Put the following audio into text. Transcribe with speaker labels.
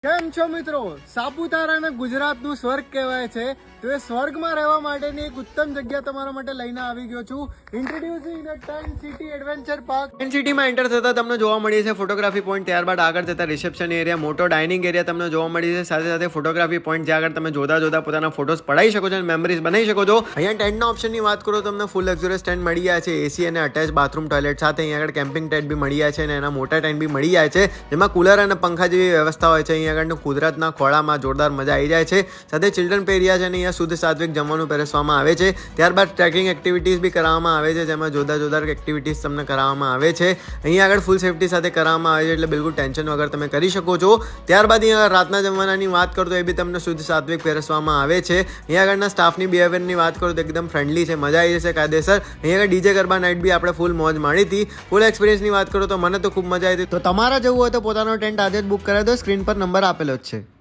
Speaker 1: કેમ છો મિત્રો? સાપુતારાને ગુજરાતનું સ્વર્ગ કહેવાય છે, તો એ સ્વર્ગમાં રહેવા માટેની એક ઉત્તમ જગ્યા તમારા માટે લઈને આવી ગયો છું. ઇન્ટ્રોડ્યુસિંગ the tent city adventure park. Tent સિટીમાં એન્ટર થતા તમને જોવા મળી છે ફોટોગ્રાફી પોઈન્ટ, ત્યારબાદ આગળ જતા રિસેપ્શન એરિયા, મોટો ડાઇનિંગ એરિયા તમને જોવા મળી છે, સાથે સાથે ફોટોગ્રાફી પોઈન્ટ જ્યાં આગળ તમે જોતા પોતાના ફોટોસ પડાવી શકો છો અને મેમરીઝ બનાવી શકો છો. અહીંયા ટેન્ટના ઓપ્શનની વાત કરો તો તમને ફૂલ લક્ઝુરિયસ ટેન્ટ મળી જાય છે, એસી અને અટેચ બાથરૂમ ટોયલેટ સાથે. અહીંયા આગળ કેમ્પિંગ ટેન્ટ બી મળી જાય છે અને એના મોટા ટેન્ટ બી મળી જાય છે, જેમાં કુલર અને પંખા જેવી વ્યવસ્થા હોય છે. અહીંયા આગળ કુદરતના ખોળામાં જોરદાર મજા આવી જાય છે. સાથે ચિલ્ડ્રન એરિયા છે અને અહીંયા શુદ્ધ સાત્વિક જમવાનું પીરસવામાં આવે છે. ત્યારબાદ ટ્રેકિંગ એક્ટિવિટીઝ બી કરવામાં આવે છે, જેમાં જોરદાર એક્ટિવિટીઝ તમને કરાવવામાં આવે છે. અહીંયા આગળ ફૂલ સેફટી સાથે કરવામાં આવે છે, એટલે બિલકુલ ટેન્શન વગર તમે કરી શકો છો. ત્યારબાદ અહીંયા રાતના જમવાનાની વાત કરું તો એ બી તમને શુદ્ધ સાત્વિક પીરસવામાં આવે છે. અહીંયા આગળના સ્ટાફની બિહેવિયરની વાત કરું તો એકદમ ફ્રેન્ડલી છે, મજા આવી જશે કાયદેસર. અહીંયા આગળ ડીજે ગરબા નાઇટ બી આપણે ફૂલ મોજ માણી હતી. ફૂલ એક્સપિરિયન્સની વાત કરું તો મને તો ખૂબ મજા આવી હતી. તો તમારા જવું હોય તો પોતાનો ટેન્ટ આજે જ બુક કરાવી દો, સ્ક્રીન પર નંબર આપેલો જ છે.